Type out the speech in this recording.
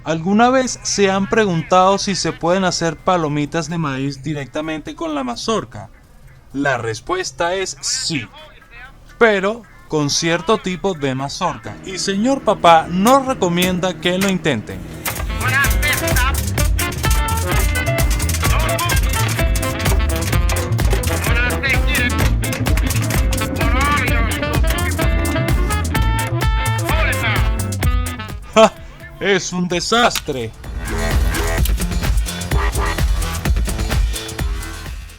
¿Alguna vez se han preguntado si se pueden hacer palomitas de maíz directamente con la mazorca? La respuesta es sí, pero con cierto tipo de mazorca. Y señor papá nos recomienda que lo intenten. ¡Ja! Es un desastre.